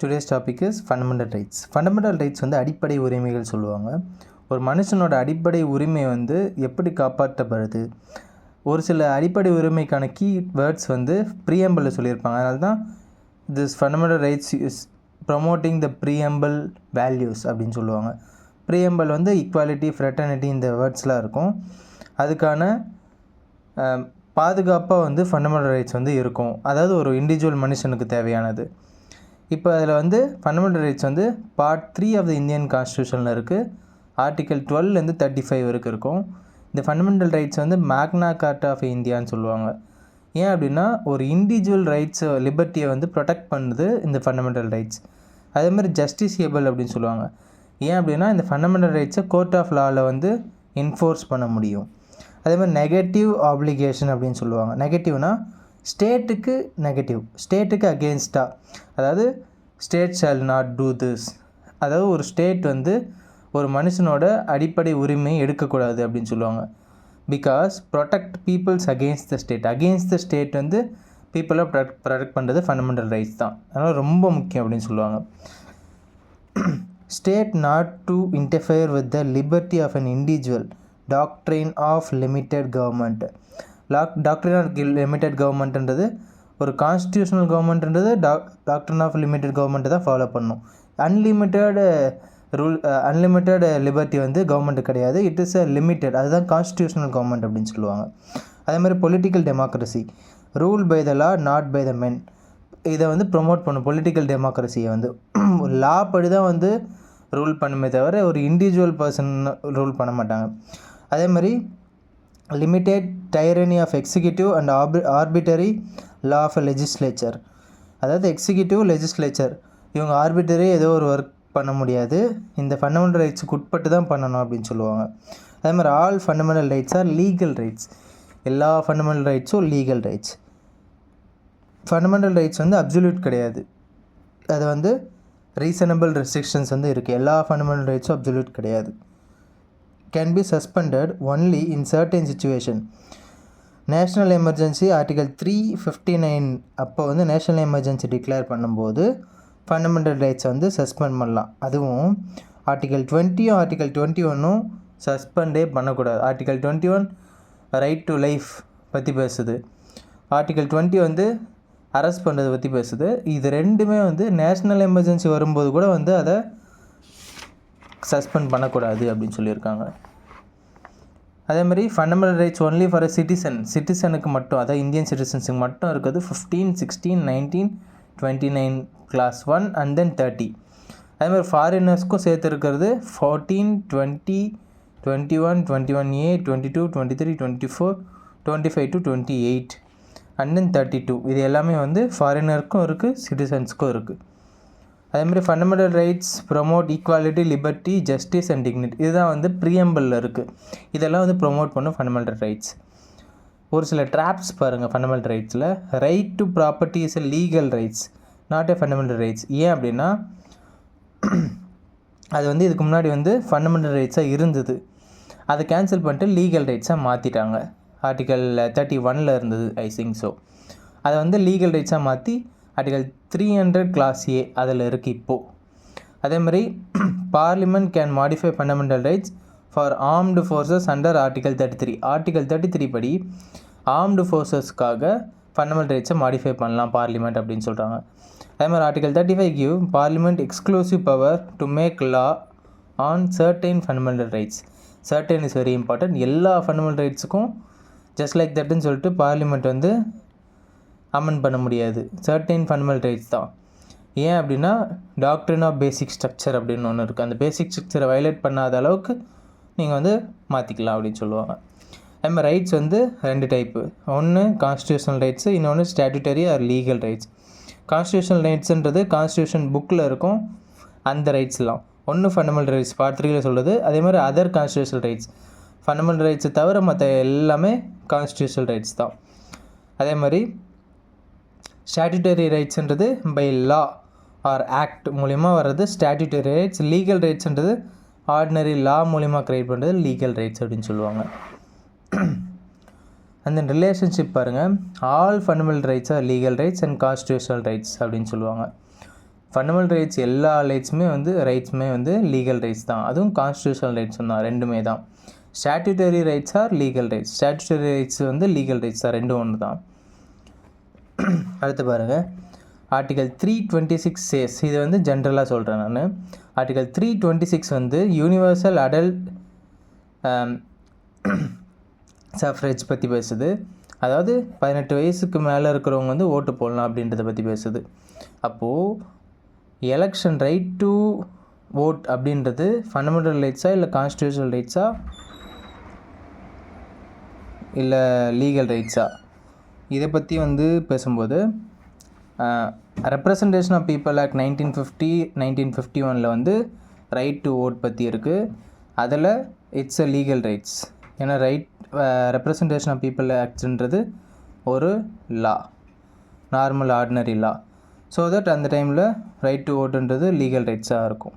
Today's topic is fundamental rights. Fundamental rights வந்து அடிப்படை உரிமைகள் சொல்லுவாங்க. ஒரு மனுஷனோட அடிப்படை உரிமை வந்து எப்படி காப்பாற்றப்படுது, ஒரு சில அடிப்படை உரிமைக்கான கீ வேர்ட்ஸ் வந்து ப்ரீஎம்பிளில் சொல்லியிருப்பாங்க. அதனால தான் this fundamental rights is promoting the preamble values அப்படின்னு சொல்லுவாங்க. ப்ரீஎம்பிள் வந்து ஈக்குவாலிட்டி, ஃப்ரெட்டர்னிட்டி இந்த வேர்ட்ஸ்லாம் இருக்கும். அதுக்கான பாதுகாப்பாக வந்து ஃபண்டமெண்டல் ரைட்ஸ் வந்து இருக்கும். அதாவது ஒரு இண்டிவிஜுவல் மனுஷனுக்கு தேவையானது. இப்போ அதில் வந்து ஃபண்டமெண்டல் ரைட்ஸ் வந்து பார்ட் 3 ஆஃப் த இந்தியன் கான்ஸ்டியூஷனில் இருக்குது. ஆர்டிகல் 12 35 வரைக்கும் இருக்கும். இந்த ஃபண்டமெண்டல் ரைட்ஸ் வந்து மேக்னா கார்ட்டா ஆஃப் இந்தியான்னு சொல்லுவாங்க. ஏன் அப்படின்னா ஒரு இண்டிவிஜுவல் ரைட்ஸ் லிபர்ட்டியை வந்து ப்ரொடெக்ட் பண்ணுது இந்த ஃபண்டமெண்டல் ரைட்ஸ். அதேமாதிரி ஜஸ்டிஸியபிள் அப்படின்னு சொல்லுவாங்க. ஏன் அப்படின்னா இந்த ஃபண்டமெண்டல் ரைட்ஸை கோர்ட் ஆஃப் லாவில் வந்து என்ஃபோர்ஸ் பண்ண முடியும். அதேமாதிரி நெகட்டிவ் ஆப்ளிகேஷன் அப்படின்னு சொல்லுவாங்க. நெகட்டிவ்னால் ஸ்டேட்டுக்கு நெகட்டிவ், ஸ்டேட்டுக்கு அகெயின்ஸ்டாக, அதாவது state shawl not do this, அதாவது ஒரு ஸ்டேட் வந்து ஒரு மனுஷனோட அடிப்படை உரிமையை எடுக்கக்கூடாது அப்படின்னு சொல்லுவாங்க. Because protect peoples against the state, against the state வந்து பீப்புளை ப்ரொடெக்ட் பண்ணுறது ஃபண்டமெண்டல் ரைட்ஸ் தான். அதனால் ரொம்ப முக்கியம் அப்படின்னு சொல்லுவாங்க. State not to interfere with the liberty of an individual, doctrine of limited government. Doctrine of limited கவர்மெண்ட்ன்றது ஒரு கான்ஸ்டியூஷனல் கவர்மெண்ட்ன்றது டாக்ட்ரின் ஆஃப் லிமிட்டட் கவர்மெண்ட்டை தான் ஃபாலோ பண்ணணும். அன்லிமிட்டட் லிபர்ட்டி வந்து கவர்மெண்ட்டு கிடையாது. இட் இஸ் லிமிட்டட், அதுதான் கான்ஸ்டியூஷனல் கவர்மெண்ட் அப்படின்னு சொல்லுவாங்க. அதே மாதிரி political democracy, rule by the law not by the men, இதை வந்து ப்ரொமோட் பண்ணும். பொலிட்டிக்கல் டெமோக்ரஸியை வந்து லா படி தான் வந்து ரூல் பண்ணுமே தவிர ஒரு இண்டிவிஜுவல் பர்சன் ரூல் பண்ண மாட்டாங்க. அதே மாதிரி limited tyranny of executive and arbitrary law of legislature, அதாவது எக்ஸிக்யூட்டிவ் லெஜிஸ்லேச்சர் இவங்க ஆர்பிட்டரி ஏதோ ஒரு ஒர்க் பண்ண முடியாது, இந்த ஃபண்டமெண்டல் ரைட்ஸுக்கு உட்பட்டு தான் பண்ணணும் அப்படின்னு சொல்லுவாங்க. அதே மாதிரி all fundamental rights are legal rights, எல்லா ஃபண்டமெண்டல் ரைட்ஸும் லீகல் ரைட்ஸ். ஃபண்டமெண்டல் ரைட்ஸ் வந்து அப்சல்யூட் கிடையாது, அது வந்து ரீசனபிள் ரெஸ்ட்ரிக்ஷன்ஸ் வந்து இருக்குது. எல்லா ஃபண்டமெண்டல் ரைட்ஸும் அப்சல்யூட் கிடையாது. Can be suspended only in certain situation. National emergency article 359 அப்போ வந்து நேஷ்னல் எமர்ஜென்சி டிக்ளேர் பண்ணும்போது ஃபண்டமெண்டல் ரைட்ஸை வந்து சஸ்பெண்ட் பண்ணலாம். அதுவும் ஆர்டிகல் 20 ஆர்டிகல் 21 சஸ்பெண்டே பண்ணக்கூடாது. ஆர்டிகல் 21 ரைட் டு லைஃப் பற்றி பேசுது, ஆர்டிகல் 20 வந்து அரெஸ்ட் பண்ணுறது பற்றி பேசுது. இது ரெண்டுமே வந்து நேஷ்னல் எமர்ஜென்சி வரும்போது கூட வந்து அதை சஸ்பெண்ட் பண்ணக்கூடாது அப்படின்னு சொல்லியிருக்காங்க. அதே மாதிரி fundamental rights only for a சிட்டிசனுக்கு மட்டும், அதாவது இந்தியன் சிட்டிசன்ஸுக்கு மட்டும் இருக்குது. 15, 16, 19, 29 கிளாஸ் 1 அண்ட் தென் 30. அதே மாதிரி ஃபாரினர்ஸ்க்கும் சேர்த்து இருக்கிறது 14, 20, 21, 21A, 22, 23, 24, 25 to 28 அண்ட் தென் 32. இது எல்லாமே வந்து ஃபாரினருக்கும் இருக்குது, சிட்டிசன்ஸுக்கும் இருக்குது. அதேமாதிரி fundamental rights promote equality, liberty, justice and dignity, இதுதான் வந்து ப்ரீஎம்பிளில் இருக்குது. இதெல்லாம் வந்து ப்ரொமோட் பண்ணும் ஃபண்டமெண்டல் ரைட்ஸ். ஒரு சில ட்ராப்ஸ் பாருங்கள் ஃபண்டமெண்டல் ரைட்ஸில். Right to property is a legal rights, not a fundamental rights. ஏன் அப்படின்னா அது வந்து இதுக்கு முன்னாடி வந்து ஃபண்டமெண்டல் ரைட்ஸாக இருந்தது, அதை கேன்சல் பண்ணிட்டு லீகல் ரைட்ஸாக மாற்றிட்டாங்க. ஆர்டிகல் 31 இருந்தது ஐ திங்க் ஸோ. அதை வந்து லீகல் ரைட்ஸாக மாற்றி ஆர்டிகல் 300 கிளாஸ் A அதில் இருக்குது இப்போது. அதே மாதிரி parliament can modify fundamental rights for armed forces under article 33. Article 33 படி ஆர்ம்டு ஃபோர்ஸஸ்க்காக ஃபண்டமெண்டல் ரைட்ஸை மாடிஃபை பண்ணலாம் பார்லிமெண்ட் அப்படின்னு சொல்கிறாங்க. அதே மாதிரி article 35 give parliament exclusive power to make law on certain fundamental rights. Certain is very important. எல்லா fundamental ரைட்ஸுக்கும் ஜஸ்ட் லைக் தட்னு சொல்லிட்டு பார்லிமெண்ட் வந்து அமெண்ட் பண்ண முடியாது. சர்டைன் ஃபண்டமெண்டல் ரைட்ஸ் தான். ஏன் அப்படின்னா டாக்ட்ரின் ஆஃப் பேசிக் ஸ்ட்ரக்சர் அப்படின்னு ஒன்று இருக்குது. அந்த பேசிக் ஸ்ட்ரக்சரை வயலேட் பண்ணாத அளவுக்கு நீங்கள் வந்து மாற்றிக்கலாம் அப்படின்னு சொல்லுவாங்க. நம்ம ரைட்ஸ் வந்து 2 டைப்பு, ஒன்று கான்ஸ்டியூஷனல் ரைட்ஸு, இன்னொன்று statutory or legal rights. Constitutional ரைட்ஸுன்றது கான்ஸ்டியூஷன் புக்கில் இருக்கும் அந்த ரைட்ஸ்லாம். ஒன்று ஃபண்டமெண்டல் ரைட்ஸ் பார்ட் 3 சொல்லுது. அதே மாதிரி அதர் கான்ஸ்டியூஷனல் ரைட்ஸ், ஃபண்டமெண்டல் ரைட்ஸை தவிர மற்ற எல்லாமே கான்ஸ்டியூஷனல் ரைட்ஸ் தான். அதே மாதிரி ஸ்டாட்யூட்டரி ரைட்ஸுன்றது பை லா ஆர் ஆக்ட் மூலிமா வர்றது ஸ்டாட்யூட்டரி ரைட்ஸ். லீகல் ரைட்ஸுன்றது ஆர்டினரி லா மூலிமா க்ரியேட் பண்ணுறது லீகல் ரைட்ஸ் அப்படின்னு சொல்லுவாங்க. அந்த ரிலேஷன்ஷிப் பாருங்கள், all fundamental rights are legal rights and constitutional rights அப்படின்னு சொல்லுவாங்க. ஃபண்டமெண்டல் ரைட்ஸ் எல்லா ரைட்ஸுமே வந்து லீகல் ரைட்ஸ் தான். அதுவும் கான்ஸ்டியூஷனல் ரைட்ஸ் தான், ரெண்டுமே தான். Statutory rights are legal rights. Statutory rights வந்து லீகல் ரைட்ஸ் தான், ரெண்டும் ஒன்று தான். அடுத்து பாருங்கள், ஆர்டிகல் 326 சேஸ், இது வந்து ஜென்ரலாக சொல்கிறேன் நான். ஆர்டிகல் 326 வந்து யூனிவர்சல் அடல்ட் சஃப்ரேஜ் பற்றி பேசுது. அதாவது 18 வயசுக்கு மேலே இருக்கிறவங்க வந்து ஓட்டு போடலாம் அப்படின்றத பற்றி பேசுது. அப்போது எலெக்ஷன் ரைட் டு ஓட் அப்படின்றது ஃபண்டமெண்டல் ரைட்ஸா இல்லை கான்ஸ்டியூஷனல் ரைட்ஸா இல்லை லீகல் ரைட்ஸா, இதை பற்றி வந்து பேசும்போது ரெப்ரசன்டேஷன் ஆஃப் பீப்புள் ஆக்ட் 1951 வந்து ரைட் டு ஓட் பற்றி இருக்குது. அதில் இட்ஸ் அ லீகல் ரைட்ஸ். ஏன்னா ரெப்ரசன்டேஷன் ஆஃப் பீப்புள் ஆக்ட்ன்றது ஒரு law, normal ordinary law. So that அந்த டைமில் ரைட் டு ஓட்டுன்றது லீகல் ரைட்ஸாக இருக்கும்.